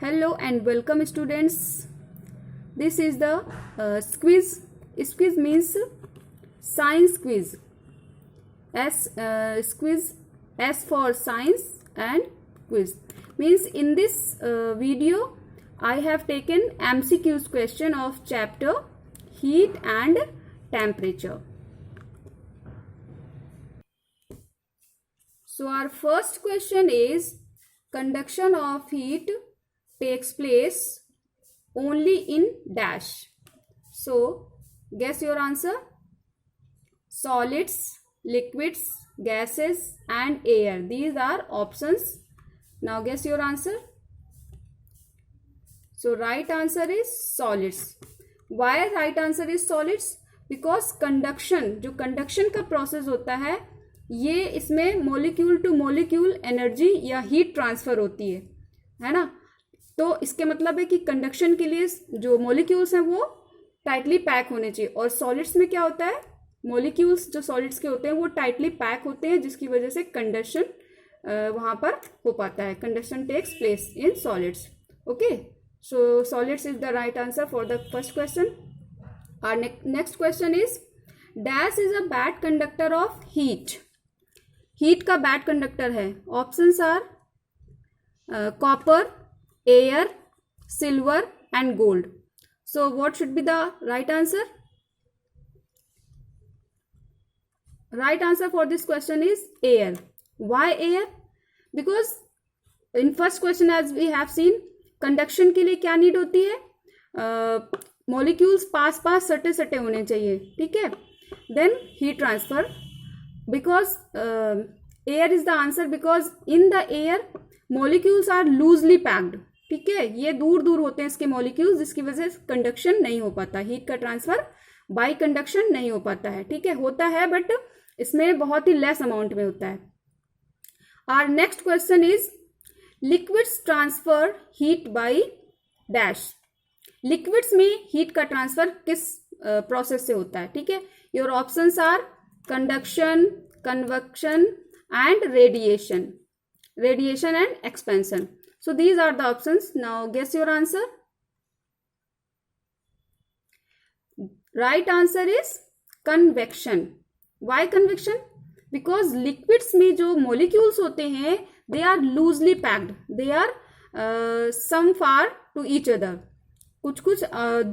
Hello and welcome students. This is the quiz. Quiz means science quiz. Quiz S for science and quiz means in this video I have taken MCQs question of chapter heat and temperature. So our first question is conduction of heat takes place only in dash. So guess your answer. Solids, liquids, gases and air. These are options. Now guess your answer. So right answer is solids. Why right answer is solids? Because conduction, जो conduction का process होता है, ये इसमें molecule two molecule energy या heat transfer होती है ना. तो इसके मतलब है कि कंडक्शन के लिए जो मोलिक्यूल्स हैं वो टाइटली पैक होने चाहिए. और सॉलिड्स में क्या होता है, मोलिक्यूल्स जो सॉलिड्स के होते हैं वो टाइटली पैक होते हैं, जिसकी वजह से कंडक्शन वहाँ पर हो पाता है. Conduction takes place in solids. Okay, so solids is the right answer for the first question. Our next question is dash is a bad conductor of heat. Heat का बैड कंडक्टर है. Options are copper, air, silver and gold. So what should be the right answer? Right answer for this question is air. Why air? Because in first question as we have seen, conduction के लिए क्या need होती है? Molecules पास पास सटे सटे होने चाहिए. ठीक है. Then heat transfer. Because air is the answer, because in the air molecules are loosely packed. ठीक है, ये दूर दूर होते हैं इसके molecules, जिसकी वजह से कंडक्शन नहीं हो पाता. हीट का ट्रांसफर बाई कंडक्शन नहीं हो पाता है. ठीक है, होता है बट इसमें बहुत ही लेस अमाउंट में होता है. Our next question is liquids transfer heat by dash. Liquids में हीट का ट्रांसफर किस प्रोसेस से होता है? ठीक है, your options are conduction, convection and radiation and expansion. So these are the options. Now guess your answer. Right answer is convection. Why convection? Because liquids में जो molecules होते हैं they are loosely packed. They are some far to each other. कुछ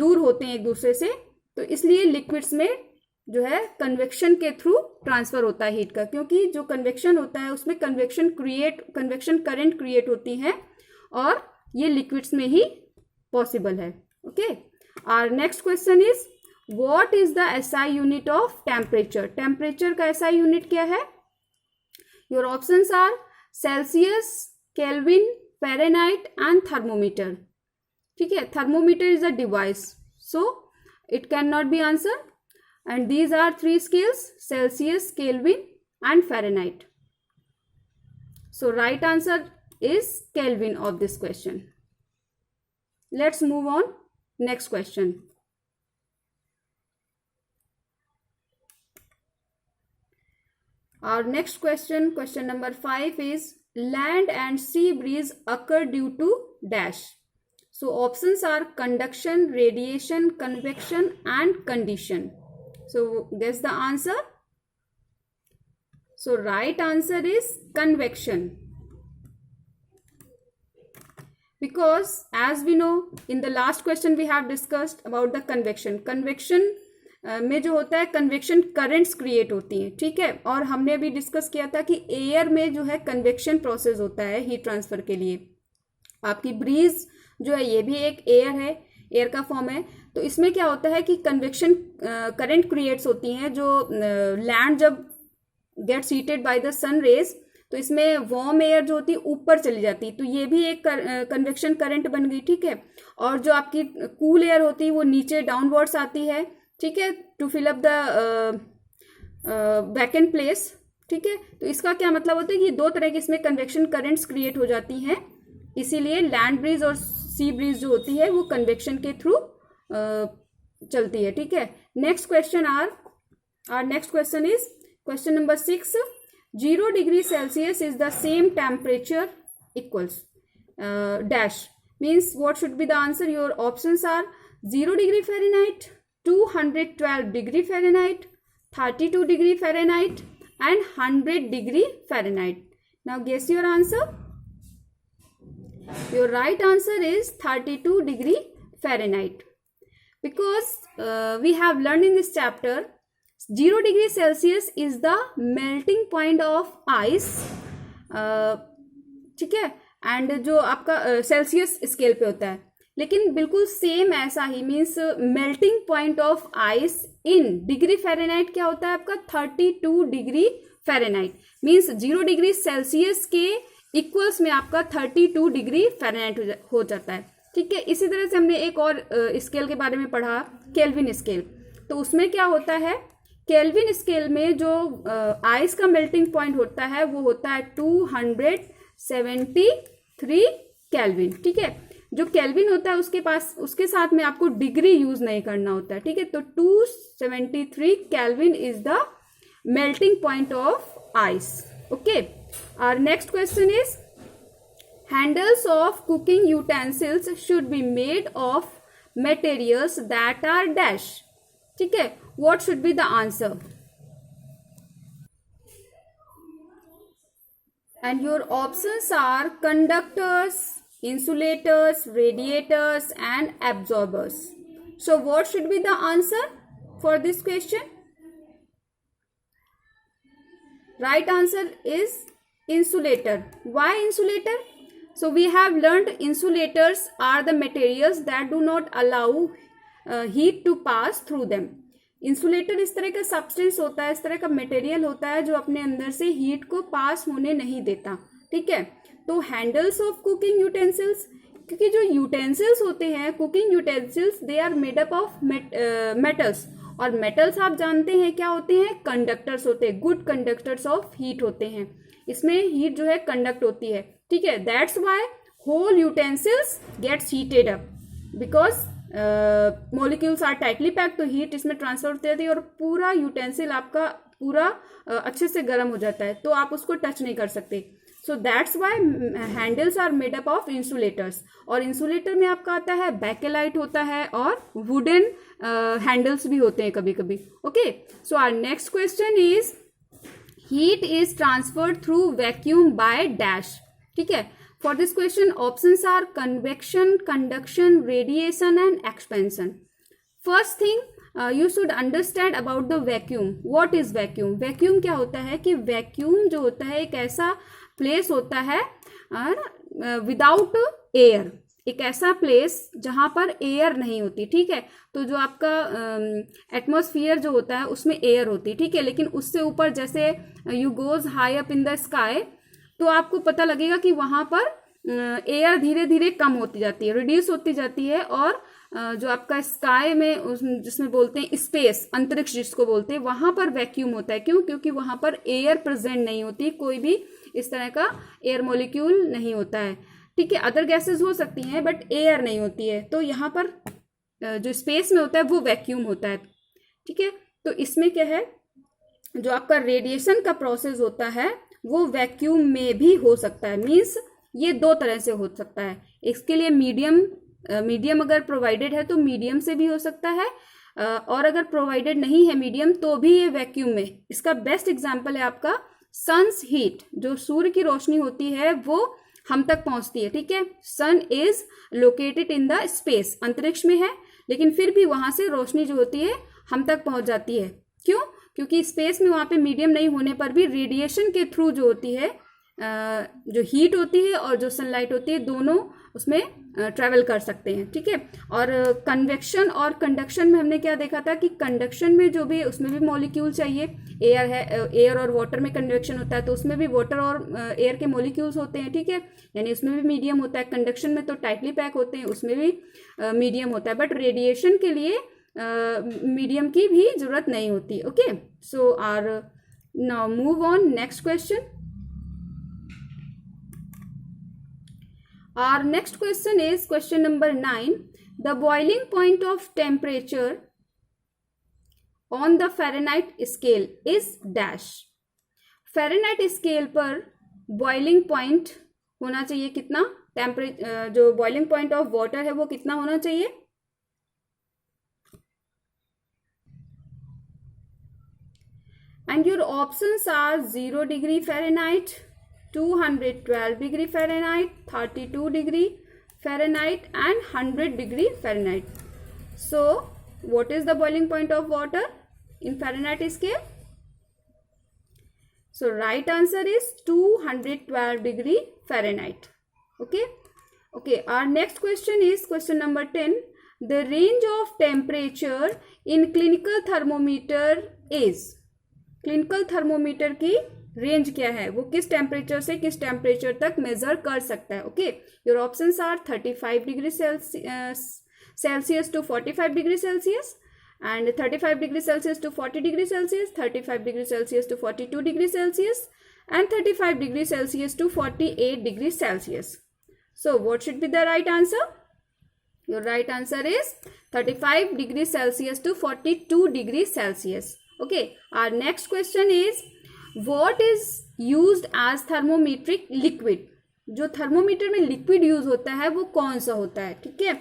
दूर होते हैं एक दूसरे से, तो इसलिए liquids में जो है कन्वेक्शन के थ्रू ट्रांसफर होता है हीट का. क्योंकि जो कन्वेक्शन होता है उसमें कन्वेक्शन करंट क्रिएट होती है, और ये लिक्विड्स में ही पॉसिबल है. Okay, our next question is what is the SI unit of temperature. Temperature का एसआई यूनिट क्या है? Your options are Celsius, kelvin, Fahrenheit and thermometer. ठीक है, thermometer is a device, so it can not be answer. And these are three scales: Celsius, Kelvin and Fahrenheit. So right answer is Kelvin of this question. Let's move on. Next question. Our next question, question number 5 is land and sea breeze occur due to dash. So options are conduction, radiation, convection and condition. So guess the answer. So right answer is convection. Because as we know, in the last question we have discussed about the convection. Convection में जो होता है convection currents create होती हैं. ठीक है, और हमने भी डिस्कस किया था कि एयर में जो है कन्वेक्शन प्रोसेस होता है हीट ट्रांसफर के लिए. आपकी ब्रीज जो है ये भी एक एयर है, एयर का फॉर्म है. तो इसमें क्या होता है कि कन्वेक्शन करंट क्रिएट्स होती हैं. जो लैंड जब gets heated by the sun rays, तो इसमें वार्म एयर जो होती है ऊपर चली जाती है, तो ये भी एक कन्वेक्शन करंट बन गई. ठीक है, और जो आपकी कूल एयर होती है वो नीचे डाउनवर्ड्स आती है. ठीक है, to fill up the vacant place. ठीक है, तो इसका क्या मतलब होता है कि दो तरह की इसमें कन्वेक्शन करंट्स क्रिएट हो जाती हैं. इसीलिए लैंड ब्रीज और सी ब्रीज जो होती है वो कन्वेक्शन के थ्रू चलती है. ठीक है, next question or next question is question number 6. 0 degree Celsius is the same temperature equals dash. Means what should be the answer? Your options are 0 degree Fahrenheit, 212 degree Fahrenheit, 32 degree Fahrenheit and 100 degree Fahrenheit. Now guess your answer. Your right answer is 32 degree Fahrenheit. Because we have learned in this chapter 0 degree Celsius is the melting point of ice. ठीक है, and जो आपका Celsius scale पे होता है, लेकिन बिल्कुल same ऐसा ही means melting point of ice in degree Fahrenheit क्या होता है आपका? 32 degree Fahrenheit means 0 degree Celsius के इक्वल्स में आपका 32 डिग्री फ़ारेनहाइट हो जाता है। ठीक है, इसी तरह से हमने एक और स्केल के बारे में पढ़ा, केल्विन स्केल। तो उसमें क्या होता है, केल्विन स्केल में जो आइस का मेल्टिंग पॉइंट होता है वो होता है 273 केल्विन। ठीक है, जो केल्विन होता है उसके साथ में आपको डिग्री यूज नहीं करना होता है। ठीक है, तो 273 kelvin is the melting point of ice. Okay, our next question is handles of cooking utensils should be made of materials that are dash. ठीक है, what should be the answer? And your options are conductors, insulators, radiators and absorbers. So what should be the answer for this question? Right answer is insulator. Why insulator? So we have learned insulators are the materials that do not allow heat to pass through them. Insulator इस तरह का substance होता है, इस तरह का material होता है जो अपने अंदर से हीट को पास होने नहीं देता। ठीक है, तो हैंडल्स ऑफ कुकिंग यूटेंसिल्स, क्योंकि जो यूटेंसिल्स होते हैं cooking utensils they are made up of metals, और मेटल्स आप जानते हैं क्या होते हैं? कंडक्टर्स होते हैं, गुड कंडक्टर्स ऑफ हीट होते हैं। इसमें हीट जो है कंडक्ट होती है। ठीक है, that's why whole utensils gets heated up because molecules are tightly packed, तो हीट इसमें ट्रांसफर होती रहती है और पूरा यूटेंसिल आपका पूरा अच्छे से गर्म हो जाता है, तो आप उसको टच नहीं कर सकते। So that's why handles are made up of insulators. और इंसुलेटर में आपका आता है बैकेलाइट होता है और वुडन हैंडल्स भी होते हैं कभी कभी। Okay, so our next question is heat is transferred through vacuum by dash. ठीक है, for this question options are convection, conduction, radiation and expansion. First thing you should understand about the vacuum. What is vacuum? Vacuum क्या होता है कि vacuum जो होता है एक ऐसा प्लेस होता है विदाउट एयर, एक ऐसा प्लेस जहां पर एयर नहीं होती। ठीक है, तो जो आपका एटमॉस्फेयर जो होता है उसमें एयर होती है। ठीक है, लेकिन उससे ऊपर जैसे you goes high up in the sky, तो आपको पता लगेगा कि वहां पर एयर धीरे धीरे कम होती जाती है, रिड्यूस होती जाती है, और जो आपका स्काई में जिसमें बोलते हैं स्पेस, अंतरिक्ष जिसको बोलते हैं, वहां पर वैक्यूम होता है। क्यों? क्योंकि वहां पर एयर प्रेजेंट नहीं होती, कोई भी इस तरह का एयर मॉलिक्यूल नहीं होता है। ठीक है, अदर गैसेस हो सकती हैं बट एयर नहीं होती है, तो यहाँ पर जो स्पेस में होता है वो वैक्यूम होता है। ठीक है, तो इसमें क्या है, जो आपका रेडिएशन का प्रोसेस होता है वो वैक्यूम में भी हो सकता है। मीन्स ये दो तरह से हो सकता है। इसके लिए मीडियम अगर प्रोवाइडेड है तो मीडियम से भी हो सकता है, और अगर प्रोवाइडेड नहीं है मीडियम तो भी ये वैक्यूम में। इसका बेस्ट एग्जांपल है आपका सन्स हीट, जो सूर्य की रोशनी होती है वो हम तक पहुंचती है। ठीक है, sun is located in the space, अंतरिक्ष में है, लेकिन फिर भी वहां से रोशनी जो होती है हम तक पहुंच जाती है। क्यों? क्योंकि स्पेस में वहां पे मीडियम नहीं होने पर भी रेडिएशन के थ्रू जो होती है, जो हीट होती है और जो सनलाइट होती है, दोनों उसमें ट्रैवल कर सकते हैं। ठीक है, और कन्वेक्शन और कंडक्शन में हमने क्या देखा था कि कंडक्शन में जो भी, उसमें भी मॉलिक्यूल चाहिए। एयर है, एयर और वाटर में कन्वेक्शन होता है, तो उसमें भी वाटर और एयर के मॉलिक्यूल्स होते हैं। ठीक है, यानी उसमें भी मीडियम होता है। कंडक्शन में तो टाइटली पैक होते हैं, उसमें भी मीडियम होता है, बट रेडिएशन के लिए मीडियम की भी जरूरत नहीं होती। Okay, so are now move on next question. Our next question is question number 9. The boiling point of temperature on the Fahrenheit scale is dash. Fahrenheit scale पर boiling point होना चाहिए कितना? जो बॉइलिंग पॉइंट ऑफ वाटर है वो कितना होना चाहिए? And your options are 0 degree Fahrenheit, 212 degree Fahrenheit, 32 degree Fahrenheit and 100 degree Fahrenheit. So what is the boiling point of water in Fahrenheit scale? So right answer is 212 degree Fahrenheit. Okay, our next question is question number 10. The range of temperature in clinical thermometer is. Clinical thermometer की range क्या है, वो किस temperature से किस temperature तक major कर सकता है? Okay, your options are 35 degree Celsius to 45 degree Celsius and 35 degree Celsius to 40 degree Celsius, 35 degree Celsius to 42 degree Celsius and 35 degree Celsius to 48 degree Celsius. So what should be the right answer? Your right answer is 35 degree Celsius to 42 degree Celsius. Okay, our next question is what is used as thermometric liquid? जो thermometer में liquid use होता है वो कौन सा होता है? ठीक है,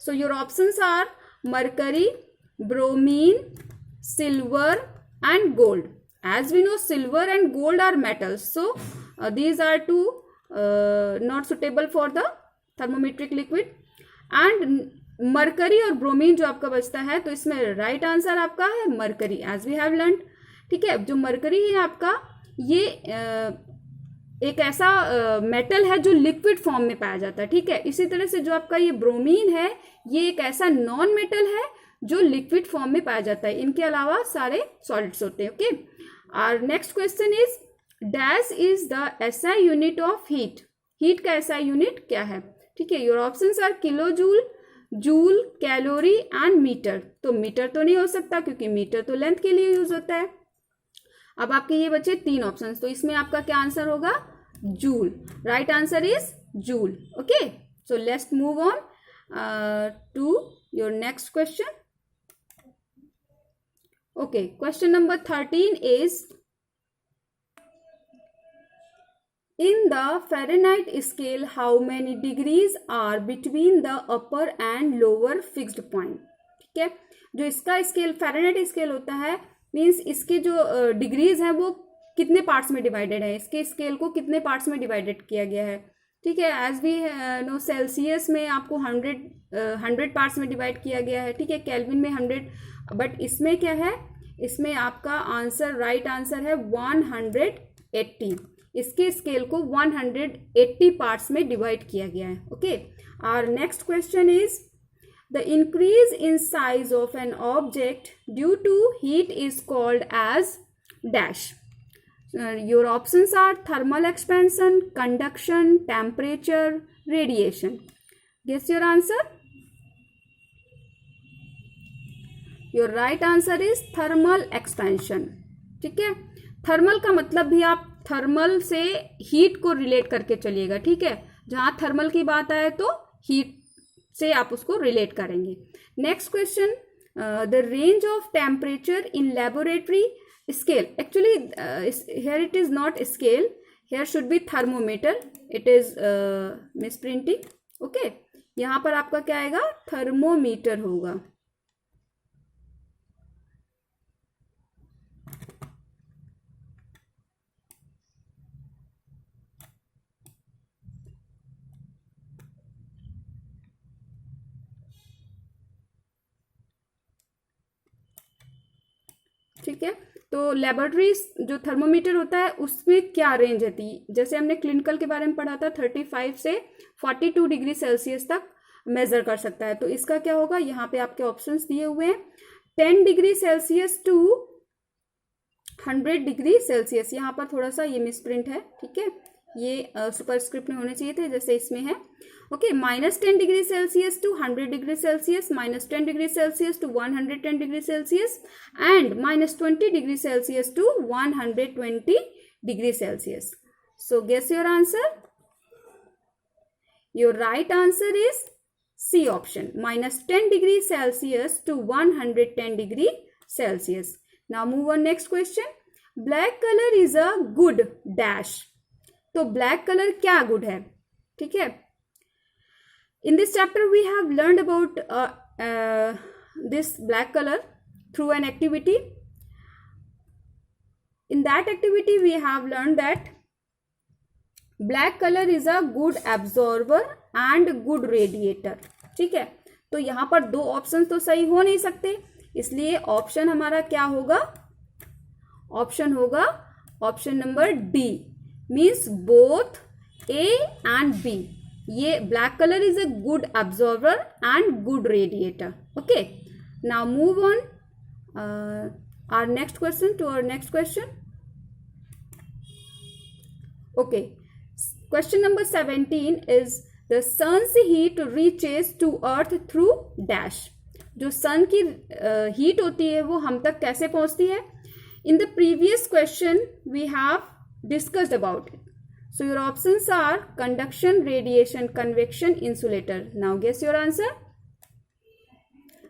so your options are mercury, bromine, silver and gold. As we know, silver and gold are metals, so these are two not suitable for the thermometric liquid. And mercury और bromine जो आपका बचता है, तो इसमें right answer आपका है mercury, as we have learned. ठीक है, जो mercury है आपका ये एक ऐसा मेटल है जो लिक्विड फॉर्म में पाया जाता है. ठीक है, इसी तरह से जो आपका ये ब्रोमीन है ये एक ऐसा नॉन मेटल है जो लिक्विड फॉर्म में पाया जाता है. इनके अलावा सारे सॉलिड्स होते हैं. Okay, our next question is dash is the SI unit of heat. Heat का एसआई यूनिट क्या है? ठीक है, your options are kilo joule, joule, calorie and metre. तो मीटर तो नहीं हो सकता क्योंकि मीटर तो लेंथ के लिए यूज होता है. अब आपके ये बचे 3 ऑप्शंस, तो इसमें आपका क्या आंसर होगा? Joule. Right answer is joule. Okay, so let's move on to your next question. Okay, question number 13 is in the Fahrenheit scale how many degrees are between the upper and lower fixed point. ठीक है, जो इसका scale Fahrenheit scale होता है means इसके जो degrees हैं वो कितने पार्ट्स में डिवाइडेड है, इसके स्केल को कितने पार्ट्स में डिवाइडेड किया गया है. ठीक है, एज वी नो सेल्सियस में आपको 100 पार्ट्स में डिवाइड किया गया है. ठीक है, केल्विन में 100, बट इसमें क्या है, इसमें आपका आंसर राइट आंसर है 180. इसके स्केल को 180 पार्ट्स में डिवाइड किया गया है. Okay, our next question is the increase in size of an object due to heat is called as dash. Your options are thermal expansion, conduction, temperature, radiation. Guess your answer. Your right answer is thermal expansion. ठीक है, thermal का मतलब भी आप thermal से heat को relate करके चलिएगा. ठीक है, जहां थर्मल की बात आए तो हीट से आप उसको रिलेट करेंगे. Next question, the range of temperature in laboratory scale. Actually here it is not scale, here should be thermometer, it is miss printing. Okay, यहाँ पर आपका क्या आएगा? थर्मोमीटर होगा. ठीक है, तो लेबोरेटरी जो थर्मोमीटर होता है उसमें क्या रेंज रहती है? जैसे हमने क्लिनिकल के बारे में पढ़ा था 35 से 42 डिग्री सेल्सियस तक मेजर कर सकता है. तो इसका क्या होगा? यहाँ पे आपके ऑप्शंस दिए हुए हैं 10 degree Celsius to 100 degree Celsius. यहाँ पर थोड़ा सा ये मिसप्रिंट है. ठीक है, ये सुपरस्क्रिप्ट में होने चाहिए थे जैसे इसमें है. Okay, -10 degree Celsius to 100 degree Celsius, -10 degree Celsius to 110 degree Celsius and -20 degree Celsius to 120 degree Celsius. So guess your answer. Your right answer is C option, -10 degree Celsius to 110 degree Celsius. Now move on next question. Black colour is a good dash. तो black colour क्या good है? ठीक है, In this chapter we have learned about this black color through an activity. In that activity we have learned that black color is a good absorber and good radiator. ठीक है, तो यहाँ पर दो ऑप्शन तो सही हो नहीं सकते, इसलिए ऑप्शन हमारा क्या होगा, ऑप्शन होगा option number D, means both A and B. ये black colour is a good absorber and good radiator. Okay, now move on our next question, to our next question. Okay, question number 17 is the sun's heat reaches to earth through dash. जो सन की heat होती है वो हम तक कैसे पहुंचती है? In the previous question we have discussed about it. So your options are conduction, radiation, convection, insulator. Now guess your answer.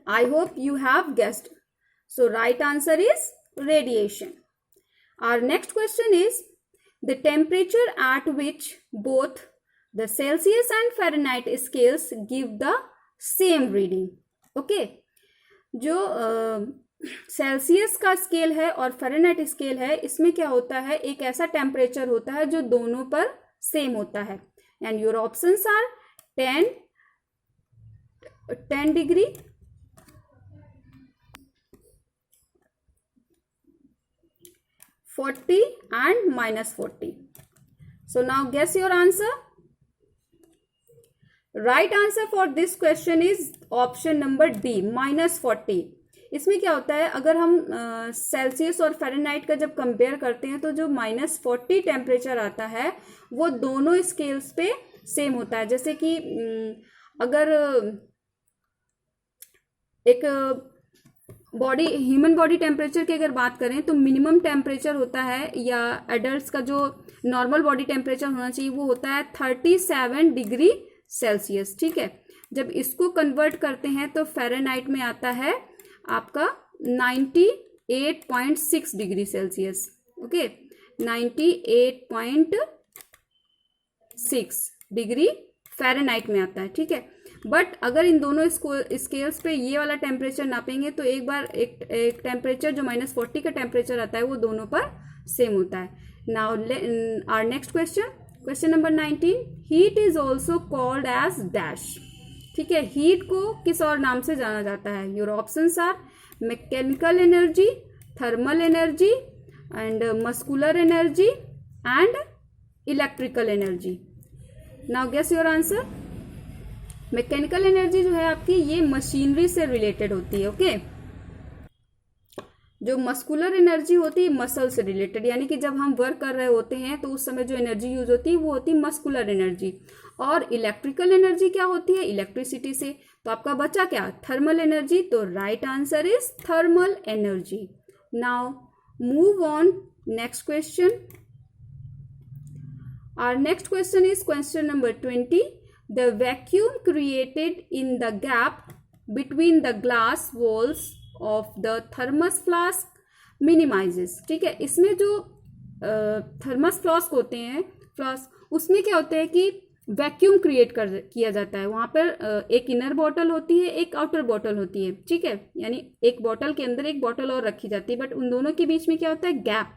I hope you have guessed. So right answer is radiation. Our next question is the temperature at which both the Celsius and Fahrenheit scales give the same reading. Okay, जो Celsius का scale है और Fahrenheit scale है, इसमें क्या होता है, एक ऐसा टेम्परेचर होता है जो दोनों पर सेम होता है. And your options are 10 degree, 40 and -40. So now guess your answer. Right answer for this question is option number D, -40. इसमें क्या होता है, अगर हम सेल्सियस और फ़ारेनहाइट का जब कंपेयर करते हैं तो जो -40 टेम्परेचर आता है वो दोनों स्केल्स पे सेम होता है. जैसे कि अगर एक बॉडी, ह्यूमन बॉडी टेम्परेचर की अगर बात करें तो मिनिमम टेम्परेचर होता है, या एडल्ट्स का जो नॉर्मल बॉडी टेम्परेचर होना चाहिए वो होता है 37 डिग्री सेल्सियस. ठीक है, जब इसको कन्वर्ट करते हैं तो फ़ारेनहाइट में आता है आपका 98.6 degree Celsius. Okay, 98.6 degree Fahrenheit में आता है. ठीक है, बट अगर इन दोनों स्केल्स पे ये वाला टेम्परेचर नापेंगे तो एक बार एक टेम्परेचर जो -40 का टेम्परेचर आता है वो दोनों पर सेम होता है. Now our next question, question number 19. Heat is also called as dash. ठीक है, हीट को किस और नाम से जाना जाता है? Your options are mechanical energy, thermal energy and muscular energy and electrical energy. Now guess your answer. Mechanical energy जो है आपकी, ये मशीनरी से रिलेटेड होती है. ओके, जो मस्कुलर एनर्जी होती है मसल से रिलेटेड, यानी कि जब हम वर्क कर रहे होते हैं तो उस समय जो एनर्जी यूज होती है वो होती है मस्कुलर एनर्जी. और इलेक्ट्रिकल एनर्जी क्या होती है? इलेक्ट्रिसिटी से. तो आपका बचा क्या? Thermal energy. तो right answer is thermal energy. Now move on next question. Our next question is question number 20. The vacuum created in the gap between the glass walls of the thermos flask minimizes. ठीक है, इसमें जो thermos flask होते हैं, flask, उसमें क्या होता है कि वैक्यूम क्रिएट किया जाता है. वहाँ पर एक इनर बॉटल होती है, एक आउटर बॉटल होती है. ठीक है, यानी एक बॉटल के अंदर एक बॉटल और रखी जाती है, बट उन दोनों के बीच में क्या होता है? गैप.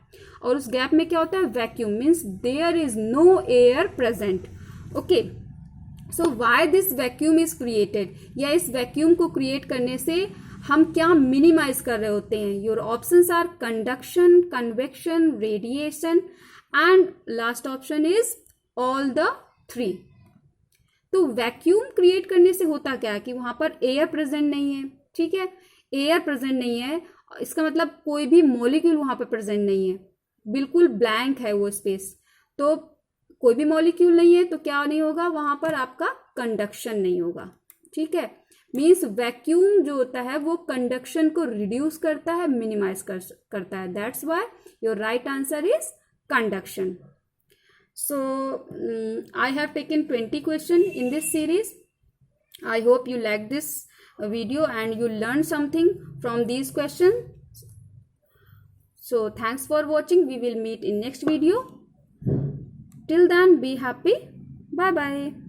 और उस गैप में क्या होता है? Vacuum. Means there is no air present. Okay, so why this vacuum is created, या इस वैक्यूम को क्रिएट करने से हम क्या मिनिमाइज कर रहे होते हैं? Your options are conduction, convection, radiation and last option is all the 3. तो वैक्यूम क्रिएट करने से होता क्या है कि वहां पर एयर प्रेजेंट नहीं है. ठीक है, एयर प्रेजेंट नहीं है, इसका मतलब कोई भी मॉलिक्यूल वहां पर प्रेजेंट नहीं है, बिल्कुल ब्लैंक है वो स्पेस. तो कोई भी मॉलिक्यूल नहीं है तो क्या नहीं होगा वहां पर? आपका कंडक्शन नहीं होगा. ठीक है, मीन्स वैक्यूम जो होता है वो कंडक्शन को रिड्यूस करता है, मिनिमाइज करता है. That's why your right answer is conduction. So I have taken 20 questions in this series. I hope you like this video and you learned something from these questions. So thanks for watching. We will meet in next video. Till then, be happy. Bye bye.